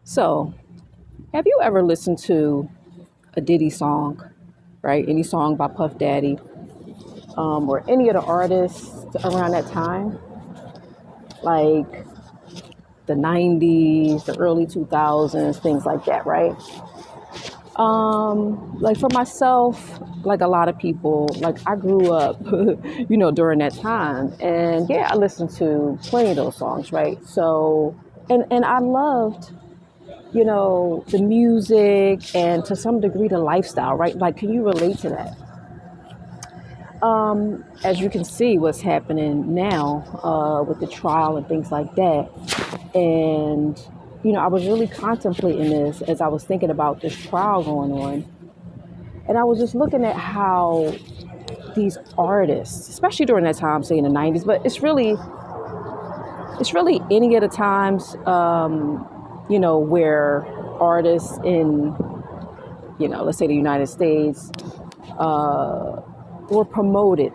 So, have you ever listened to a Diddy song, right? Any song by Puff Daddy, or any of the artists around that time, like the 90s, the early 2000s, things like that, right? Like for myself, like a lot of people, like I grew up, during that time. And yeah, I listened to plenty of those songs, right? So, and I loved the music and to some degree the lifestyle, right? Like, can you relate to that? As you can see, what's happening now with the trial and things like that. And, I was really contemplating this as I was thinking about this trial going on. And I was just looking at how these artists, especially during that time, say in the 90s, but it's really any of the times, where artists in, let's say the United States, were promoted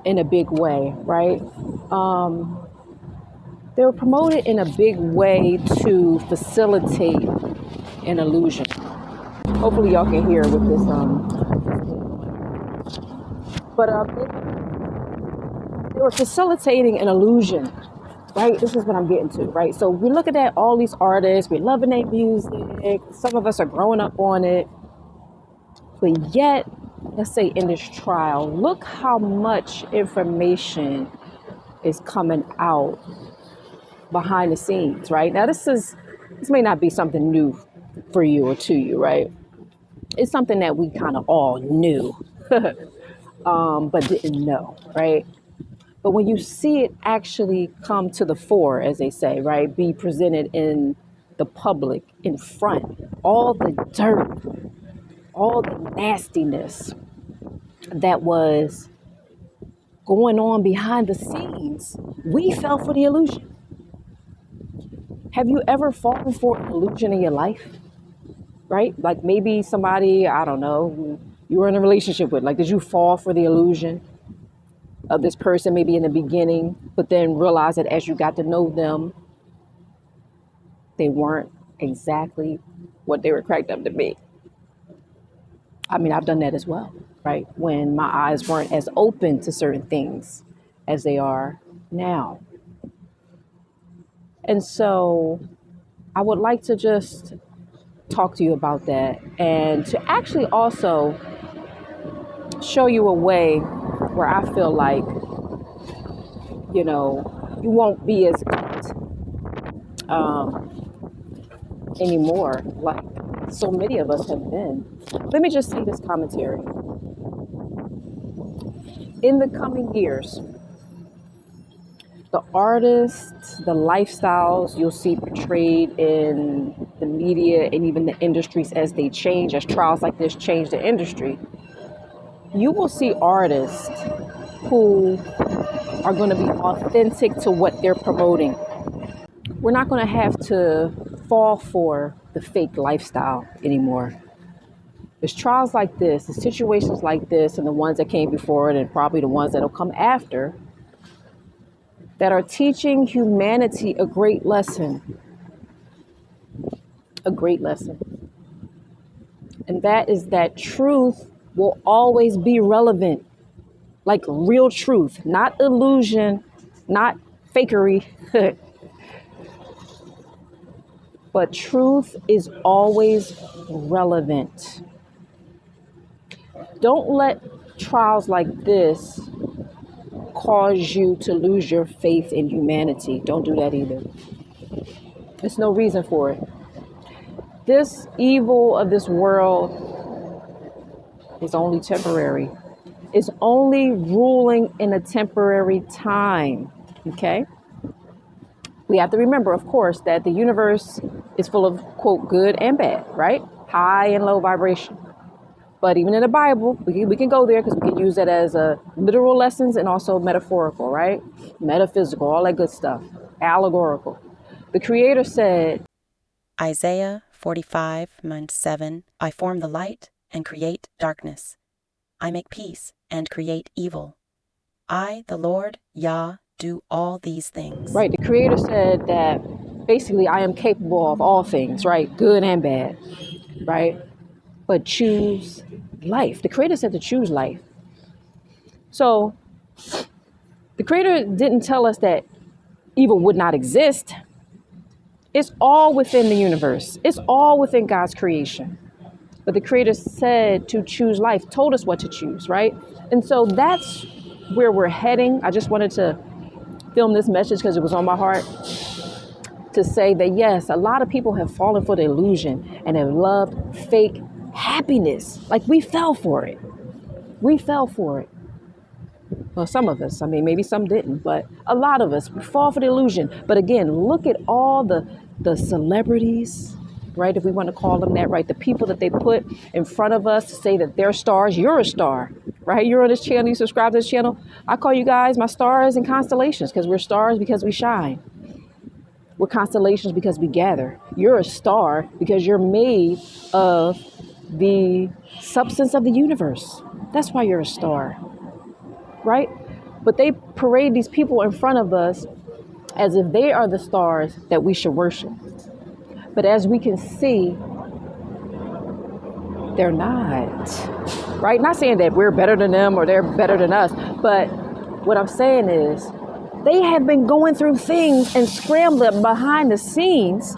in a big way, right? They were promoted in a big way to facilitate an illusion. Hopefully, y'all can hear with this. But they were facilitating an illusion, right? This is what I'm getting to, right? So we're looking at all these artists, we're loving their music. Some of us are growing up on it, but yet, let's say in this trial, look how much information is coming out behind the scenes, right? Now, this may not be something new for you or to you, right? It's something that we kind of all knew, but didn't know, right? But when you see it actually come to the fore, as they say, right, be presented in the public, in front, all the dirt, all the nastiness that was going on behind the scenes, we fell for the illusion. Have you ever fallen for an illusion in your life? Right? Like maybe somebody, I don't know, who you were in a relationship with. Like, did you fall for the illusion of this person maybe in the beginning, but then realize that as you got to know them, they weren't exactly what they were cracked up to be? I mean, I've done that as well, right? When my eyes weren't as open to certain things as they are now. And so I would like to just talk to you about that and to actually also show you a way where I feel like, you won't be as um, anymore like so many of us have been. Let me just say this commentary. In the coming years, the artists, the lifestyles you'll see portrayed in the media and even the industries as they change, as trials like this change the industry, you will see artists who are going to be authentic to what they're promoting. We're not going to have to fall for the fake lifestyle anymore. It's trials like this, it's situations like this, and the ones that came before it, and probably the ones that'll come after, that are teaching humanity a great lesson. A great lesson. And that is that truth will always be relevant. Like real truth, not illusion, not fakery. But truth is always relevant. Don't let trials like this cause you to lose your faith in humanity. Don't do that either. There's no reason for it. This evil of this world is only temporary. It's only ruling in a temporary time. Okay? We have to remember, of course, that the universe is full of, quote, good and bad, right? High and low vibration. But even in the Bible, we can go there because we can use that as a literal lessons and also metaphorical, right? Metaphysical, all that good stuff. Allegorical. The Creator said, Isaiah 45:7, I form the light and create darkness. I make peace and create evil. I, the Lord, Yah, do all these things. Right, the Creator said that basically, I am capable of all things, right? Good and bad, right? But choose life. The Creator said to choose life. So the Creator didn't tell us that evil would not exist. It's all within the universe. It's all within God's creation. But the Creator said to choose life, told us what to choose, right? And so that's where we're heading. I just wanted to film this message because it was on my heart to say that, yes, a lot of people have fallen for the illusion and have loved fake happiness. Like we fell for it. We fell for it. Well, some of us, I mean, maybe some didn't, but a lot of us, we fall for the illusion. But again, look at all the celebrities, right? If we want to call them that, right? The people that they put in front of us to say that they're stars. You're a star, right? You're on this channel, you subscribe to this channel. I call you guys my stars and constellations because we're stars because we shine. We're constellations because we gather. You're a star because you're made of the substance of the universe. That's why you're a star, right? But they parade these people in front of us as if they are the stars that we should worship. But as we can see, they're not, right? Not saying that we're better than them or they're better than us, but what I'm saying is they have been going through things and scrambling behind the scenes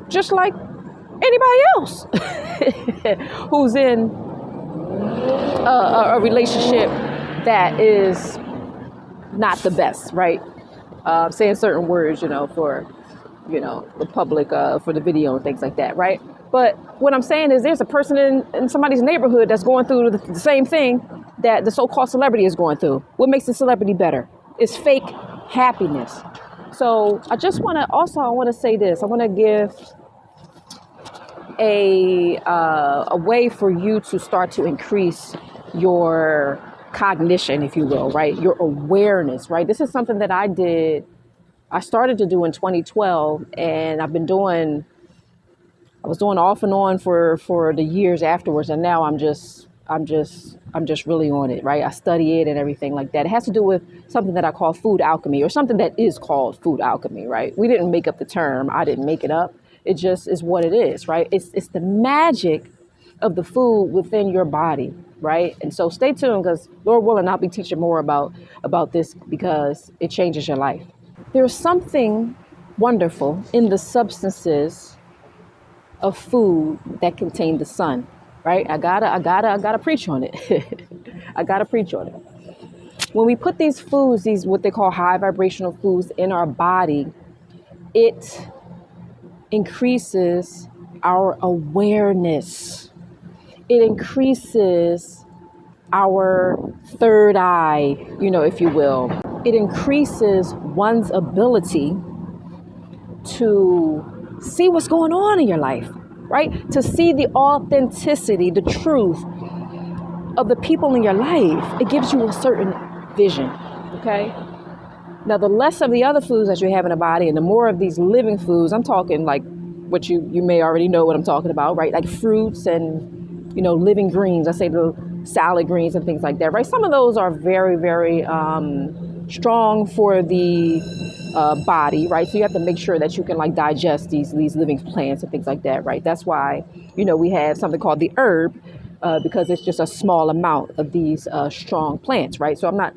just like anybody else who's in a relationship that is not the best, right? Saying certain words, for, the public, for the video and things like that, right? But what I'm saying is there's a person in somebody's neighborhood that's going through the same thing that the so-called celebrity is going through. What makes the celebrity better? It's fake happiness. So I want to say this. I want to give a way for you to start to increase your cognition, if you will, right? Your awareness, right? This is something that I started to do in 2012, and I was doing off and on for the years afterwards. And now I'm just really on it, right? I study it and everything like that. It has to do with something that I call food alchemy, or something that is called food alchemy, right? We didn't make up the term. I didn't make it up. It just is what it is, right? It's the magic of the food within your body, right? And so stay tuned, because Lord willing, I'll be teaching more about this, because it changes your life. There's something wonderful in the substances of food that contain the sun, right? I gotta preach on it. I gotta preach on it. When we put these foods, these what they call high vibrational foods, in our body, it increases our awareness. It increases our third eye, if you will. It increases one's ability to see what's going on in your life, right? To see the authenticity, the truth of the people in your life. It gives you a certain vision, okay? Now, the less of the other foods that you have in the body and the more of these living foods, I'm talking like what you may already know what I'm talking about, right? Like fruits and, living greens. I say the salad greens and things like that, right? Some of those are very, very strong for the body, right? So you have to make sure that you can digest these living plants and things like that, right? That's why, we have something called the herb, because it's just a small amount of these strong plants, right? So I'm not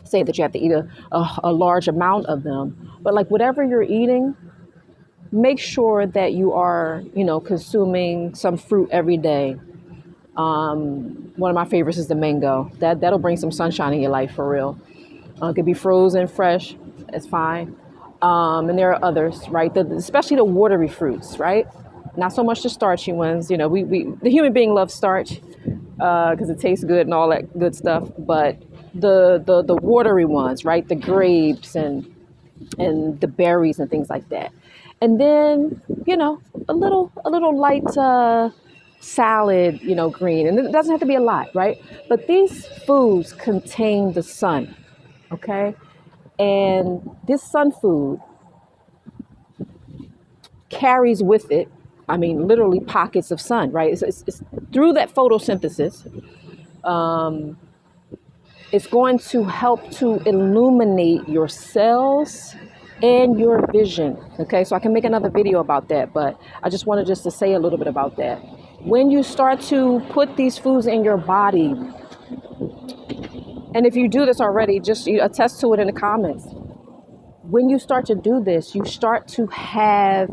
saying that you have to eat a large amount of them, but whatever you're eating, make sure that you are, consuming some fruit every day. One of my favorites is the mango. That'll bring some sunshine in your life for real. It could be frozen, fresh, it's fine. And there are others, right? Especially the watery fruits, right? Not so much the starchy ones. The human being loves starch because it tastes good and all that good stuff. But the watery ones, right? The grapes and the berries and things like that. And then, a little light salad, green. And it doesn't have to be a lot, right? But these foods contain the sun, okay? And this sun food carries with it, literally pockets of sun, right? It's through that photosynthesis. It's going to help to illuminate your cells and your vision. Okay, so I can make another video about that, but I just wanted just to say a little bit about that. When you start to put these foods in your body, and if you do this already, just you attest to it in the comments. When you start to do this, you start to have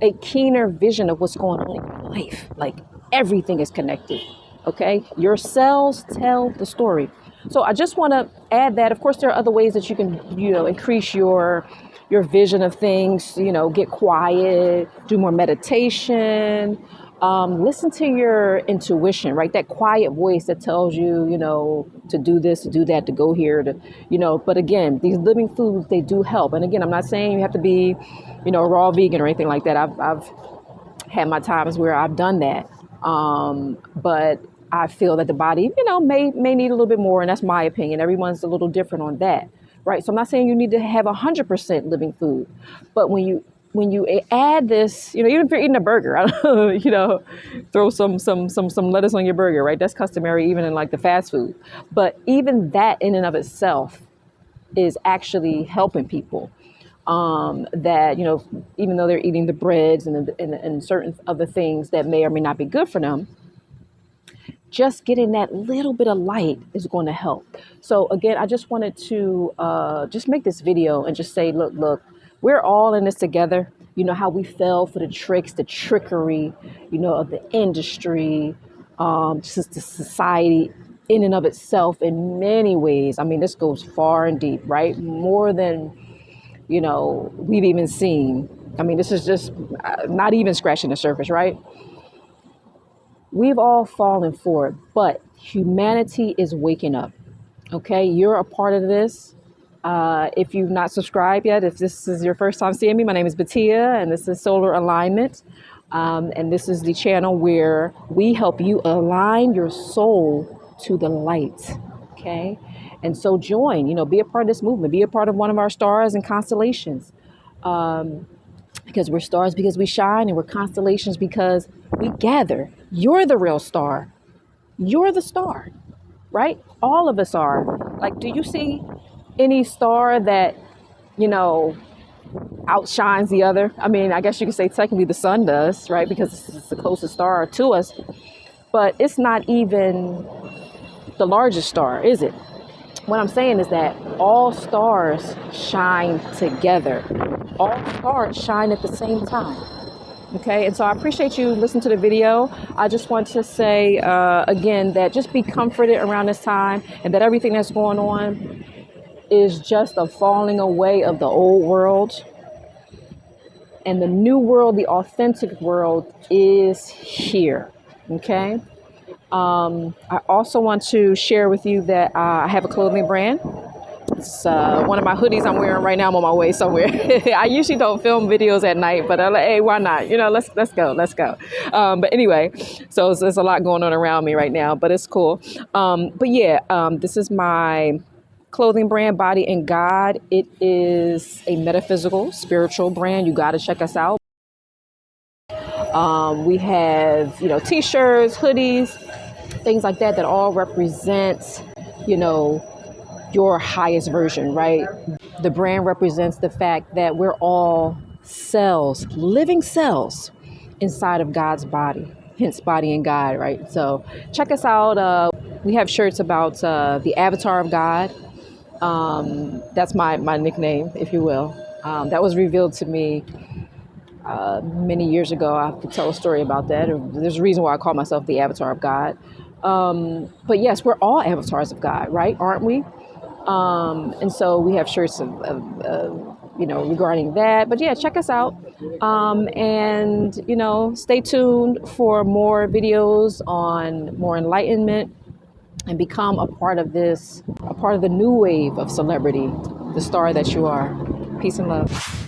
a keener vision of what's going on in your life. Like everything is connected. Okay, your cells tell the story. So I just want to add that. Of course, there are other ways that you can, increase your vision of things. Get quiet, do more meditation, listen to your intuition, right? That quiet voice that tells you, to do this, to do that, to go here, But again, these living foods, they do help. And again, I'm not saying you have to be, raw vegan or anything like that. I've had my times where I've done that. But I feel that the body, may need a little bit more, and that's my opinion. Everyone's a little different on that, right? So I'm not saying you need to have 100% living food, but when you add this, even if you're eating a burger, throw some lettuce on your burger, right? That's customary even in like the fast food. But even that in and of itself is actually helping people. That, even though they're eating the breads and certain other things that may or may not be good for them, just getting that little bit of light is going to help. So again, I just wanted to just make this video and just say, look, we're all in this together. You know how we fell for the tricks, the trickery, of the industry, just the society in and of itself in many ways. I mean, this goes far and deep, right? More than, we've even seen. I mean, this is just not even scratching the surface, right? We've all fallen for it, but humanity is waking up. Okay, you're a part of this. If you've not subscribed yet, if this is your first time seeing me, my name is Batia, and this is Solar Alignment. And this is the channel where we help you align your soul to the light. Okay, and so join, be a part of this movement, be a part of one of our stars and constellations. Because we're stars because we shine, and we're constellations because we gather. You're the real star. You're the star, right? All of us are. Like, do you see any star that, outshines the other? I mean, I guess you could say technically the sun does, right? Because it's the closest star to us. But it's not even the largest star, is it? What I'm saying is that all stars shine together. All stars shine at the same time. Okay, and so I appreciate you listening to the video. I just want to say, again, that just be comforted around this time, and that everything that's going on is just a falling away of the old world. And the new world, the authentic world, is here. Okay. I also want to share with you that I have a clothing brand. It's one of my hoodies I'm wearing right now. I'm on my way somewhere. I usually don't film videos at night, but I'm like, hey, why not? Let's go. But anyway, so there's a lot going on around me right now, but it's cool. But yeah, this is my clothing brand, Body and God. It is a metaphysical, spiritual brand. You got to check us out. We have, t-shirts, hoodies, things like that all represent, your highest version, right? The brand represents the fact that we're all cells, living cells inside of God's body, hence Body and God, right? So check us out. We have shirts about the avatar of God. That's my nickname, if you will. That was revealed to me many years ago. I have to tell a story about that. There's a reason why I call myself the avatar of God. But yes, we're all avatars of God, right? Aren't we? And so we have shirts regarding that. But yeah, check us out. And, stay tuned for more videos on more enlightenment, and become a part of the new wave of celebrity, the star that you are. Peace and love.